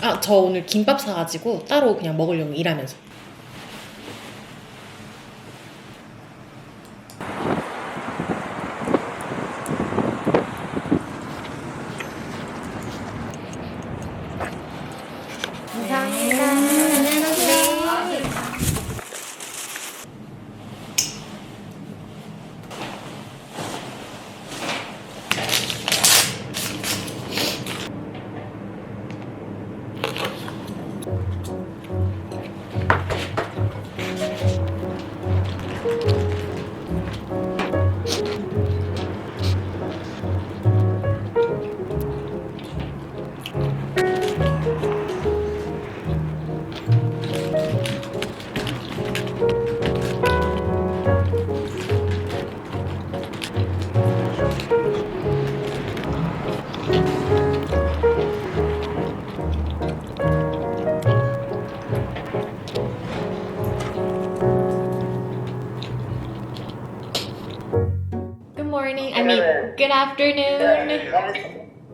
아, 저 오늘 김밥 사가지고 따로 그냥 먹으려고 일하면서. Good afternoon.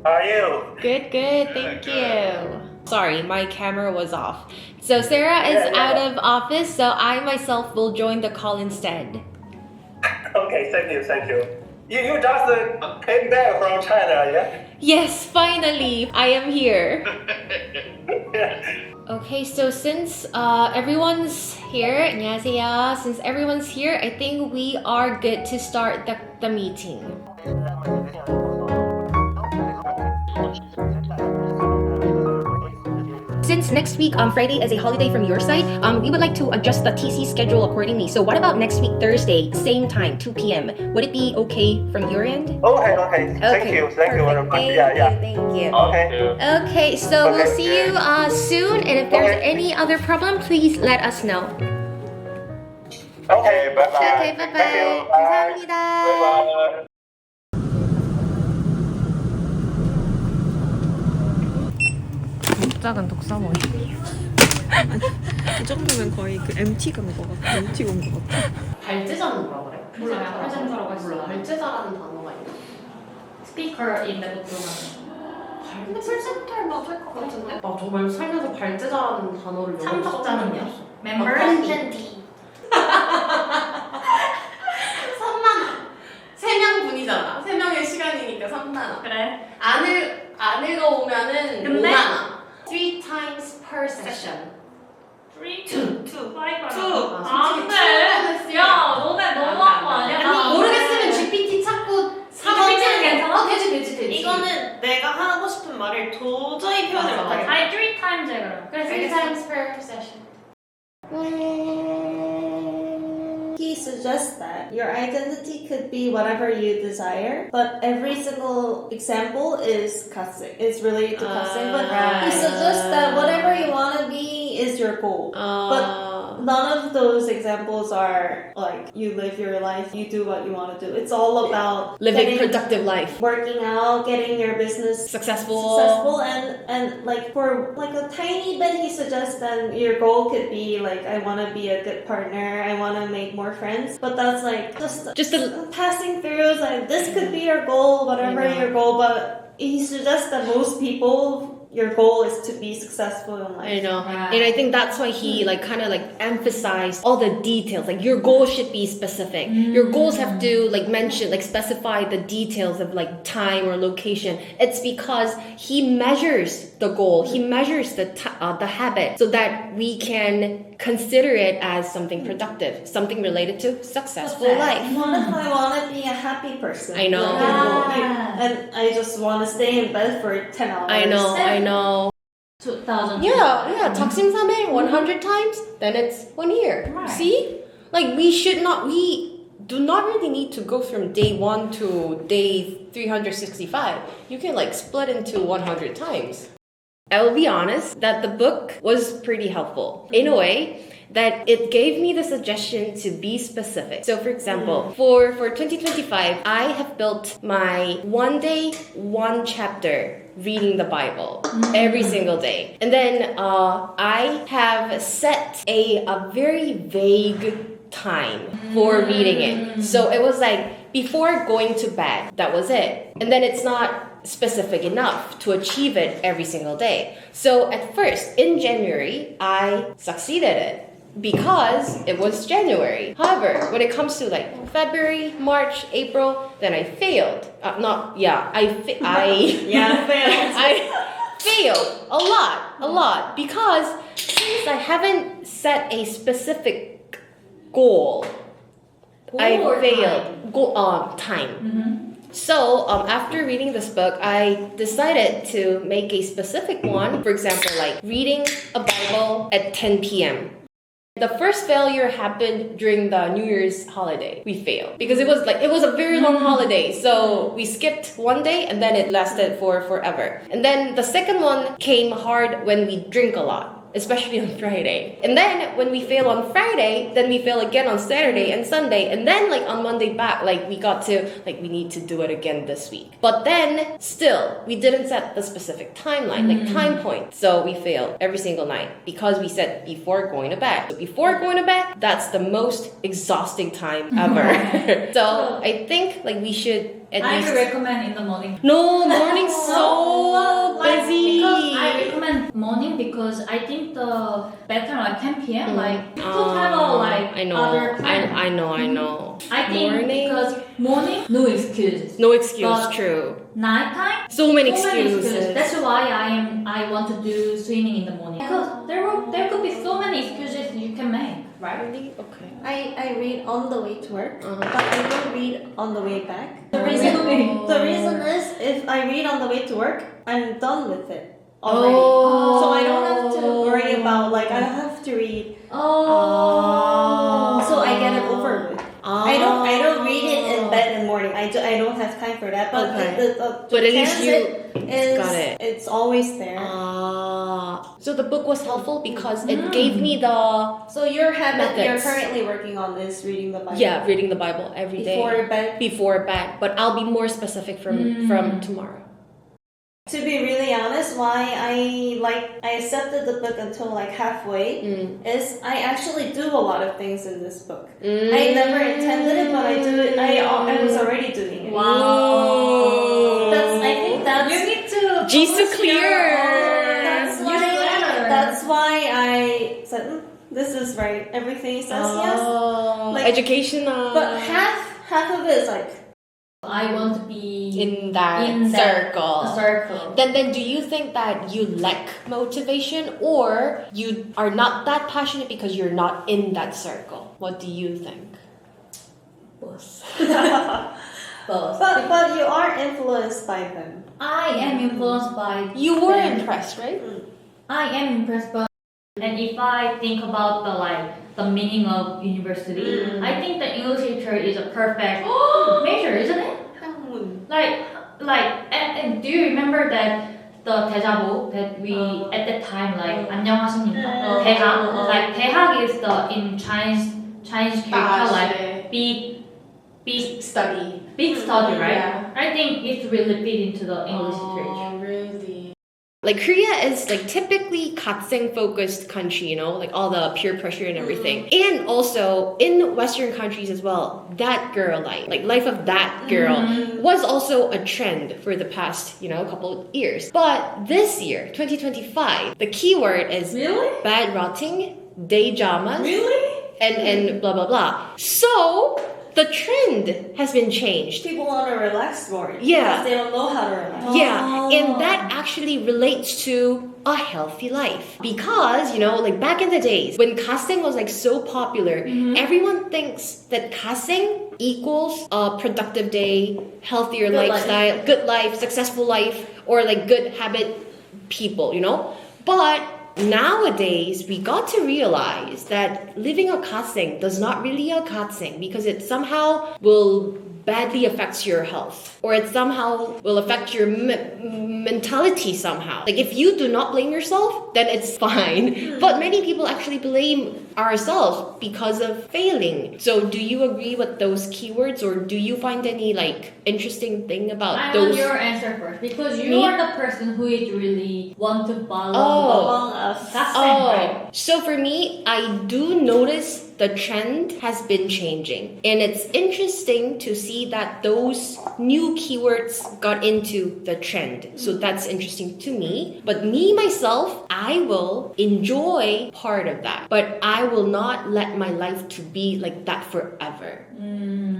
How are you? Good, thank you. Sorry, my camera was off. So Sarah is out of office, so I myself will join the call instead. Okay, thank you. You just came back from China, yeah? Yes, finally, I am here. Okay, so since everyone's here, 안녕하세요. Since everyone's here, I think we are good to start the meeting. Since next week, Friday is a holiday from your side, we would like to adjust the TC schedule accordingly. So what about next week, Thursday, same time, 2 p.m.? Would it be okay from your end? Okay. Thank you very much. Thank you. Okay. Okay, so we'll see you soon. And if there's any other problem, please let us know. Okay, bye-bye. Okay, bye-bye. Thank you. 감사합니다. Bye-bye. 작은 독서모임. 이 정도면 거의 그 MT 간 거 같아. MT 온 거 같아. 발제자는 뭐라 그래? 몰라요. 프레젠터라고 했어요. 몰라. 발제자라는 단어가 있나? 스피커인데 보통은 근데 프레젠터를 맞을 것 같은데? 나 정말 살면서 발제자라는 단어를 참석자는요? 멤버 어텐디 3만원 3명 분이잖아. 3명의 시간이니까 3만원. 그래. 안 읽어오면은 근데? 5만원. 3 times per session. 3, 2, 5 아, 안돼. 야 너네 너무한 거 아니야? 아니, 모르겠으면 GPT 찾고 GPT는 괜찮아? 되지. 이거는 내가 하고 싶은 말을 도저히 표현을 맞아. 못하겠어. 아니 3 times 해 그럼. 그래 3 times per session. He suggests that your identity could be whatever you desire, but every single example is 갓생'ing. It's related to 갓생'ing, but he suggests that whatever you want to be is your goal. But none of those examples are like you live your life, you do what you want to do. It's all about Living getting- productive life. working out, getting your business Successful. and like for like a tiny bit he suggests then your goal could be like I want to be a good partner, I want to make more friends, but that's like just a passing through. Like this could be your goal, whatever your goal, but he suggests that most people your goal is to be successful in life. I know. Yeah. And I think that's why he kind of emphasized all the details. Like your goal should be specific. Your goals have to mention, specify the details of time or location. It's because he measures the goal. He measures the habit so that we can consider it as something productive, something related to successful life. What if I want to be a happy person? I know. And I just want to stay in bed for 10 hours. I know. 2000. Yeah. 작심삼일 100 times, then it's 1 year. Right. See? We do not really need to go from day 1 to day 365. You can split into 100 times. I will be honest that the book was pretty helpful in a way that it gave me the suggestion to be specific. So for example, for 2025, I have built my 1 day, 1 chapter reading the Bible every single day. And then I have set a very vague time for reading it. So it was like before going to bed, that was it. And then it's not specific enough to achieve it every single day. So at first, in January, I succeeded it because it was January. However, when it comes to like February, March, April, then I failed. I failed. I failed a lot because since I haven't set a specific goal, I failed. Time. So after reading this book, I decided to make a specific one. For example, like reading a Bible at 10 p.m. The first failure happened during the New Year's holiday. We failed because it was a very long holiday. So we skipped one day and then it lasted for forever. And then the second one came hard when we drink a lot, especially on Friday. And then when we fail on Friday, then we fail again on Saturday and Sunday. And then like on Monday back, like we got to, like we need to do it again this week. But then still, we didn't set the specific timeline, like time point. So we failed every single night because we said before going to bed. So before going to bed, that's the most exhausting time ever. So I think like we should at I least... recommend in the morning. No, morning's so busy. Because I recommend morning because I think the better like 10 p.m. like people have a like I know. other time. I know. I think Morning? because morning no excuses. No excuse, But true. Nighttime So many excuses. That's why I want to do swimming in the morning because there could be so many excuses you can make, right? Really? Okay. I read on the way to work, Uh-huh. but I don't read on the way back. The Oh. reason is if I read on the way to work, I'm done with it already. Oh. So I don't have to worry about like I have to read. Oh. So I get it over with. I don't read it in bed in the morning. I don't have time for that. But Okay. the But at least you is got it. It's always there. So the book was helpful because it gave me the So your habit you're Methods. currently working on is reading the Bible. reading the Bible every day Before bed. before bed. But I'll be more specific from tomorrow. To be really honest, why I accepted the book until like halfway is I actually do a lot of things in this book. I never intended it, but I do it. I was already doing it. Wow. I think that's You need to Jisoo publish clear. your that's newsletter. why I said this is right. Everything says yes. Like- Educational. But half of it is like I want to be in that circle. circle. Then do you think that you lack motivation or you are not that passionate because you're not in that circle? What do you think? Both. but you are influenced by them. I am influenced by You were them. impressed, right? I am impressed by, and if I think about the meaning of university, I think the English literature is a perfect measure, isn't it? And do you remember that the 대자보 that we at that time 안녕하십니까? 대학, 대학 is the in Chinese character big Study. big study, right? Yeah. I think it's really fit into the English literature. Really? Like Korea is like typically 갓생 focused country, you know, like all the peer pressure and everything. And also in Western countries as well, that girl life of that girl was also a trend for the past, couple of years. But this year, 2025, the keyword is bad rotting, day dramas, and blah blah blah. So the trend has been changed. People want to relax more. Yeah. Because they don't know how to relax. Yeah, and that actually relates to a healthy life. Because, back in the days, when 갓생 was so popular, everyone thinks that 갓생 equals a productive day, healthier Good lifestyle, good life, successful life, or good habit people, But nowadays, we got to realize that living a 갓생 does not really a 갓생 because it somehow will badly affect your health or it somehow will affect your mentality somehow. If you do not blame yourself, then it's fine. But many people actually blame ourselves because of failing. So do you agree with those keywords or do you find any interesting thing about I those? want your answer first because you Me? are the person who is really want to follow Among us. 갓생, right? So for me, I do notice the trend has been changing. And it's interesting to see that those new keywords got into the trend. So that's interesting to me. But me, myself, I will enjoy part of that. But I will not let my life to be like that forever.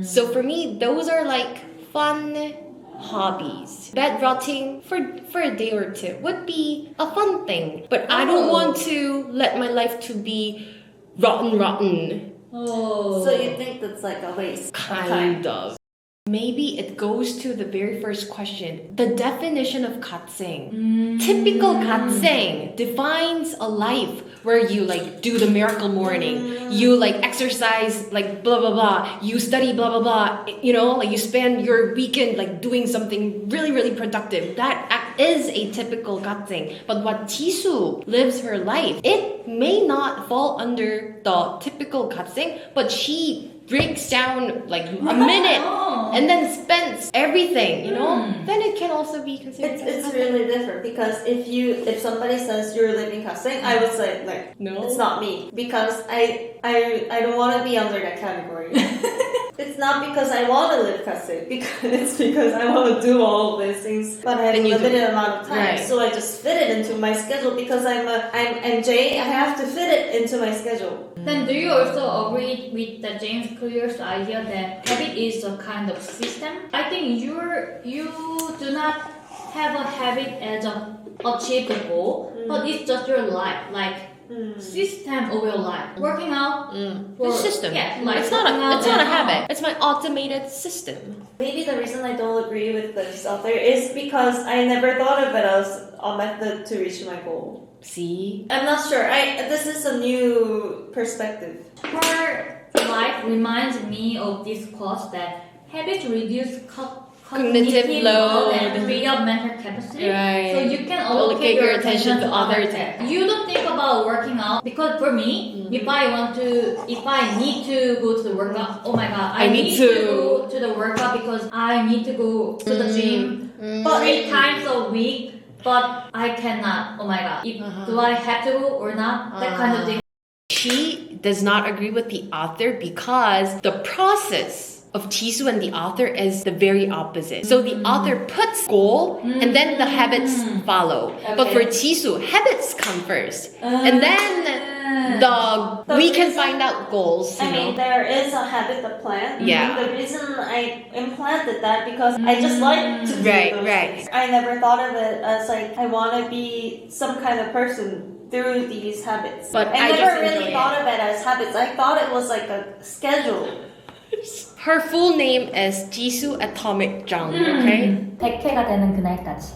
So for me, those are like fun hobbies. Bed rotting for a day or two would be a fun thing. But I don't want to let my life to be rotten. So you think that's like a waste? Kind of. Maybe it goes to the very first question. The definition of 갓생. Typical 갓생 defines a life where you like do the miracle morning. You like exercise like blah blah blah. You study blah blah blah. You know, like you spend your weekend like doing something really really productive. That is a typical 갓생. But what Jisoo lives her life, it may not fall under the typical 갓생, but she breaks down like a minute and then spends everything, you know, then it can also be considered. It's really different because if somebody says you're living 갓생, I would say like no, it's not me because I don't want to be under that category. It's not because I want to live 갓생, it's because I want to do all of these things, but I have a limited amount of time, right. So I just fit it into my schedule because I'm MJ. I have to fit it into my schedule. Then do you also agree with the James Clear's idea that habit is a kind of system? I think you do not have a habit as a achieved goal, but it's just your life, like system of your life. Working out, It's a system. Yeah, like it's not a habit. It's my automated system. Maybe the reason I don't agree with this author is because I never thought of it as a method to reach my goal. See? I'm not sure. This is a new perspective. Her life reminds me of this quote that habits reduce Cognitive load and free up mental capacity. Right. So you can allocate your attention to other tasks. You don't think about working out because for me, if I need to go to the workout, oh my god, I need to go to the workout because I need to go to the gym 3 times a week. But I cannot. Oh my god. Do I have to go or not? That kind of thing. She does not agree with the author because the process of Jisoo and the author is the very opposite. So the author puts goal and then the habits follow. Okay. But for Jisoo, habits come first. And then we can find out goals. I mean, there is a habit of plan. Yeah. The reason I implanted that because I just like to do those things. I never thought of it as like I want to be some kind of person through these habits. But I never really thought of it as habits. I thought it was like a schedule. Her full name is Jisoo Atomic Jung, okay? 100회가 되는 그날까지.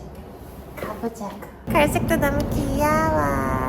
가보자고. 갈색도 너무 귀여워.